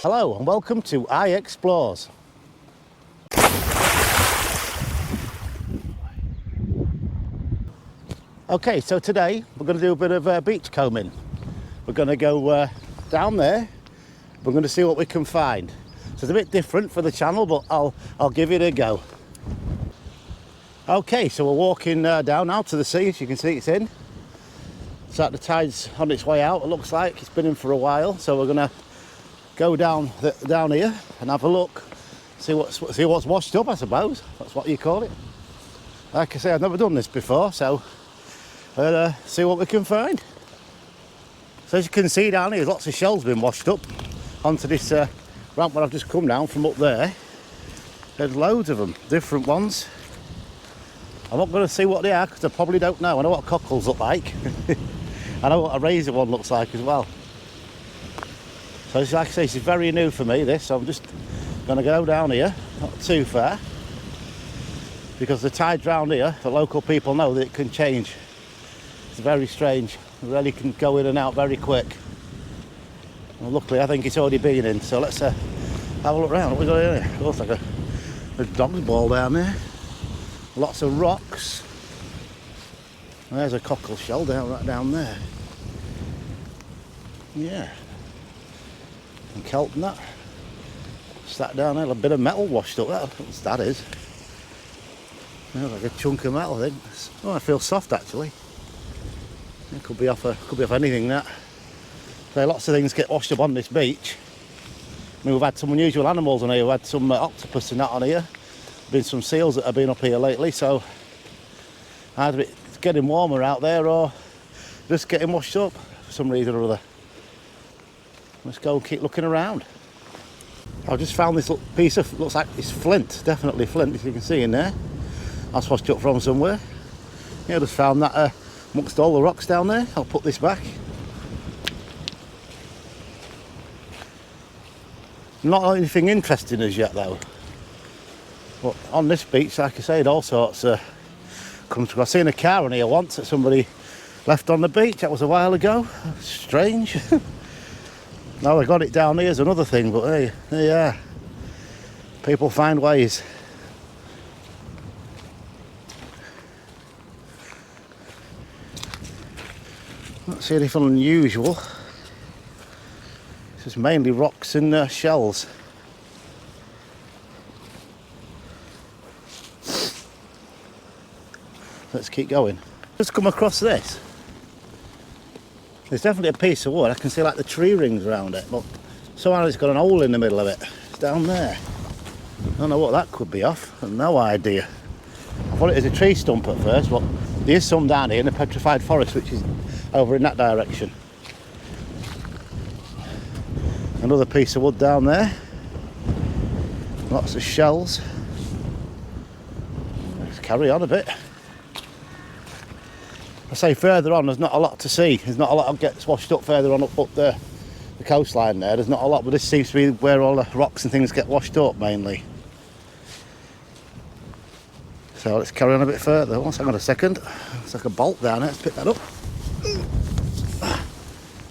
Hello and welcome to I Explores. Okay, so today we're going to do a bit of beach combing. We're going to go down there. We're going to see what we can find. So it's a bit different for the channel, but I'll give it a go. Okay, so we're walking down now to the sea. As you can see, it's in. So the tide's on its way out. It looks like it's been in for a while. So we're going to go down here and have a look. See what's washed up, I suppose. That's what you call it. Like I say, I've never done this before, so we'll see what we can find. So as you can see down here, lots of shells been washed up onto this ramp where I've just come down from up there. There's loads of them, different ones. I'm not going to see what they are because I probably don't know. I know what cockles look like. I know what a razor one looks like as well. So like I say, this is very new for me, this. So I'm just going to go down here, not too far. Because the tides round here, the local people know that it can change. It's very strange. It really can go in and out very quick. Well, luckily, I think it's already been in. So let's have a look around. What we got here? It looks like a dog's ball down there. Lots of rocks. There's a cockle shell right down there. Yeah. And kelp and that. It's that down there, a bit of metal washed up. That's what that is. Yeah, like a chunk of metal, I think. Oh, it feels soft actually. It could be off anything that. So lots of things get washed up on this beach. I mean, we've had some unusual animals on here. We've had some octopus and that on here. Been some seals that have been up here lately, so either it's getting warmer out there or just getting washed up for some reason or other. Let's go and keep looking around. I've just found this little piece of, looks like it's flint, definitely flint, as you can see in there. That's washed up from somewhere. Yeah, I just found that amongst all the rocks down there. I'll put this back. Not anything interesting as yet though. But on this beach, like I said, all sorts come through. I've seen a car on here once that somebody left on the beach. That was a while ago. Strange. Now they got it down here is another thing, but hey, there you are. People find ways. Not see anything unusual. This is mainly rocks and shells. Let's keep going. Just come across this. There's definitely a piece of wood. I can see like the tree rings around it, but somehow it's got an hole in the middle of it. It's down there. I don't know what that could be off. I've no idea. I thought it was a tree stump at first, but there is some down here in the petrified forest, which is over in that direction. Another piece of wood down there. Lots of shells. Let's carry on a bit. I say further on, there's not a lot to see. There's not a lot that gets washed up further on up the coastline there. There's not a lot, but this seems to be where all the rocks and things get washed up mainly. So let's carry on a bit further. Hang on a second. It's like a bolt down there. Let's pick that up.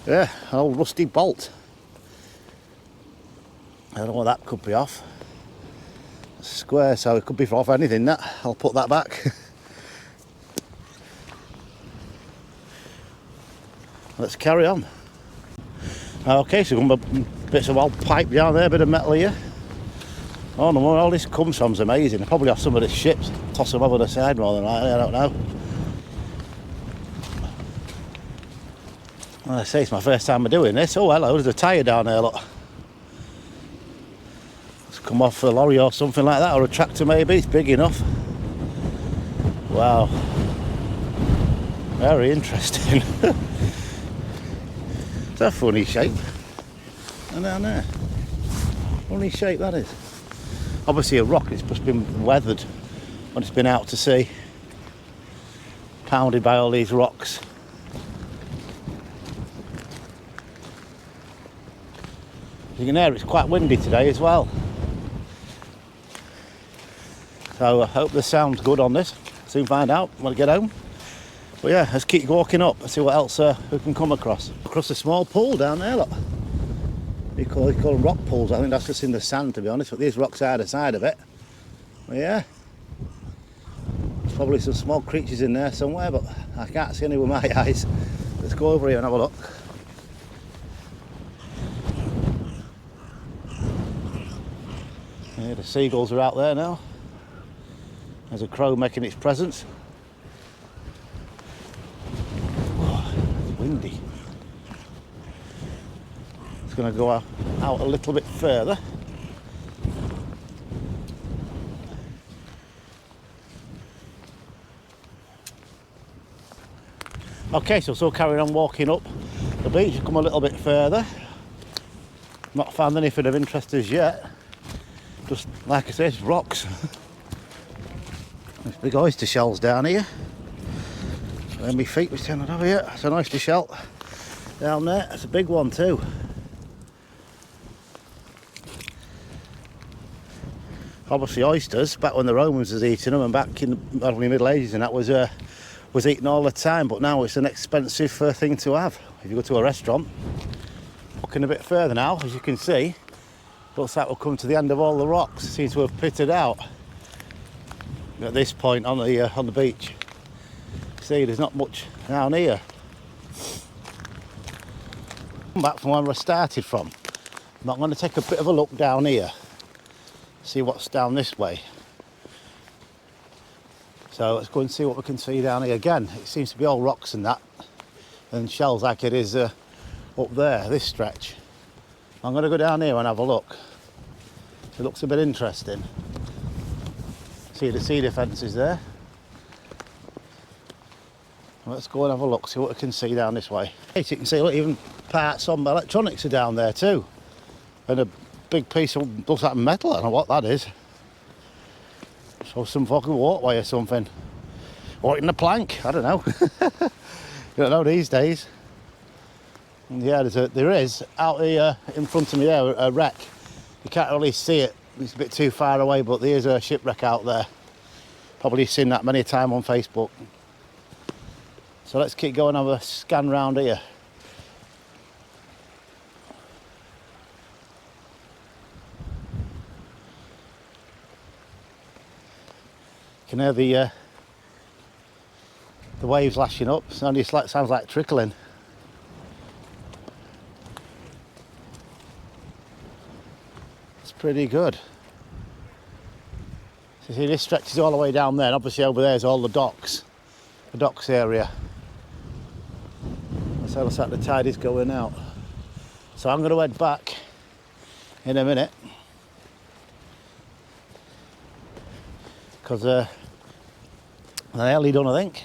Yeah, an old rusty bolt. I don't know what that could be off. It's square, so it could be off anything. That I'll put that back. Let's carry on. Okay, so bits of old pipe down there, a bit of metal here. Oh no, where all this comes from is amazing. Probably off some of the ships, toss them over the side more than likely, I don't know. Well, I say it's my first time doing this. Oh hello, there's a tyre down there, look. It's come off a lorry or something like that, or a tractor maybe, it's big enough. Wow. Very interesting. It's a funny shape. And down there. Funny shape that is. Obviously a rock, it's just been weathered when it's been out to sea. Pounded by all these rocks. You can hear it's quite windy today as well. So I hope the sound's good on this. Soon find out when I get home. But yeah, let's keep walking up and see what else we can come across. Across a small pool down there, look. You call them rock pools. I think that's just in the sand, to be honest, but these rocks are the side of it. But yeah, there's probably some small creatures in there somewhere, but I can't see any with my eyes. Let's go over here and have a look. Yeah, the seagulls are out there now. There's a crow making its presence. Oh, it's windy. It's going to go out a little bit further. Okay, so carrying on walking up the beach, come a little bit further. Not found anything of interest as yet. Just like I say, it's rocks. There's big oyster shells down here. Where my feet was turning over here. That's an oyster shell down there. That's a big one too. Obviously oysters, back when the Romans was eating them, and back in the Middle Ages, and that was eaten all the time. But now it's an expensive thing to have. If you go to a restaurant, looking a bit further now, as you can see, looks like we'll come to the end of all the rocks. Seem to have pitted out at this point on the beach. See, there's not much down here. Come back from where I started from. I'm going to take a bit of a look down here, see what's down this way. So let's go and see what we can see down here. Again, it seems to be all rocks and that, and shells like it is up there, this stretch. I'm going to go down here and have a look. It looks a bit interesting. See the sea defences there. Let's go and have a look, see what we can see down this way. As you can see, look, even parts of electronics are down there too. And a big piece of, looks like metal, I don't know what that is. So some fucking walkway or something. Or in a plank, I don't know. You don't know these days. And yeah, there is out here in front of me there, a wreck. You can't really see it, it's a bit too far away, but there is a shipwreck out there. Probably seen that many times on Facebook. So let's keep going, have a scan round here. You can hear the waves lashing up. It only sounds like trickling. It's pretty good. So see, this stretches all the way down there, and obviously over there is all the docks area. That's how it looks like the tide is going out. So I'm going to head back in a minute, because they're nearly done, I think.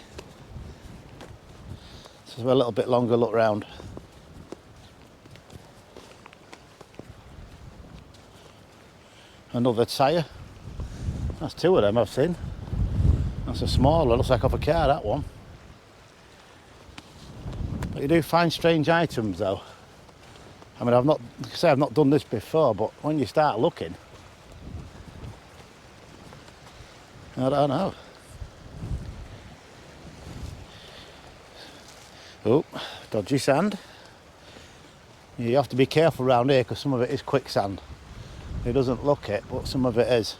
So a little bit longer look round. Another tyre. That's two of them I've seen. That's a smaller, looks like off a car, that one. But you do find strange items though. I mean, I've not done this before, but when you start looking, I don't know. Oh, dodgy sand. You have to be careful around here because some of it is quicksand. It doesn't look it, but some of it is.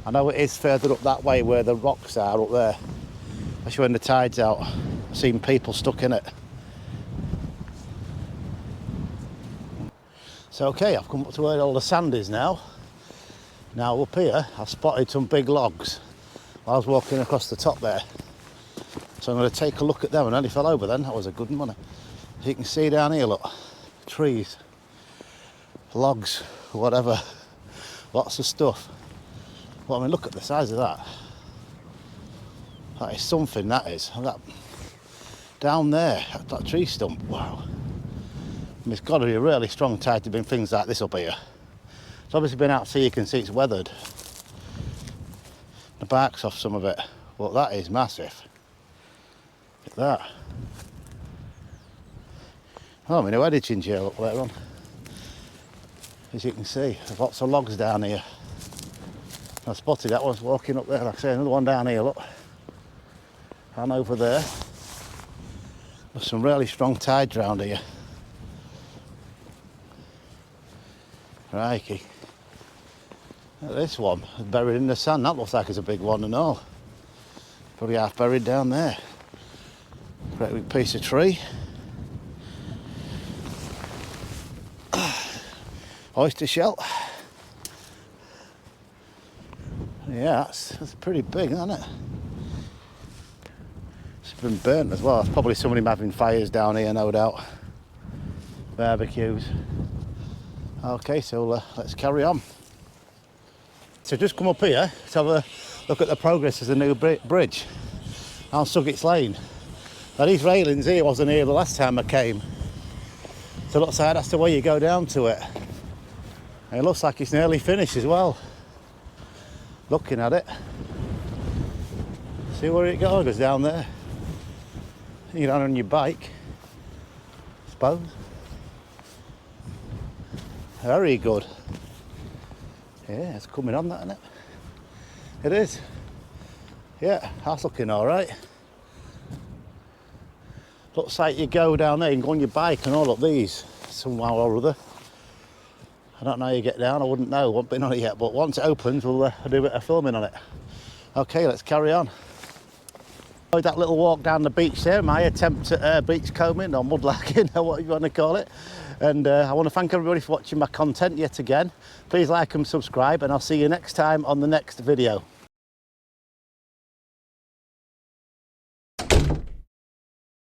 I know it is further up that way where the rocks are up there, especially when the tide's out. I've seen people stuck in it. So okay, I've come up to where all the sand is now. Now up here, I spotted some big logs while I was walking across the top there. So I'm going to take a look at them, and only fell over then. That was a good one. As you can see down here, look, trees, logs, whatever, lots of stuff. Well, I mean, look at the size of that. That is something, that is. That, down there, that tree stump, wow. I mean, it's got to be a really strong tide to bring things like this up here. It's obviously been out to sea, you can see it's weathered. The bark's off some of it, but that is massive. Look at that. Oh, my new editing jail up later on. As you can see, there's lots of logs down here. I spotted that one walking up there, like I say, another one down here, look. And over there. There's some really strong tides around here. Crikey. Look at this one, buried in the sand. That looks like it's a big one and all. Probably half buried down there. Great big piece of tree. Oyster shell. Yeah, that's pretty big, isn't it? It's been burnt as well. It's probably somebody having fires down here, no doubt. Barbecues. Okay, so let's carry on. So just come up here to have a look at the progress of the new bridge on Suggett's Lane. Now these railings here wasn't here the last time I came. So it looks like that's the way you go down to it. And it looks like it's nearly finished as well. Looking at it. See where it goes down there. You get on your bike, I suppose. Very good. Yeah, it's coming on that, isn't it? It is. Yeah, that's looking all right. Looks like you go down there and go on your bike and all up these somehow or other. I don't know how you get down, I wouldn't know, I haven't been on it yet, but once it opens we'll do a bit of filming on it. Okay, let's carry on. That little walk down the beach there, my attempt at beachcombing or mudlarking or what you want to call it. And I want to thank everybody for watching my content yet again. Please like and subscribe, and I'll see you next time on the next video.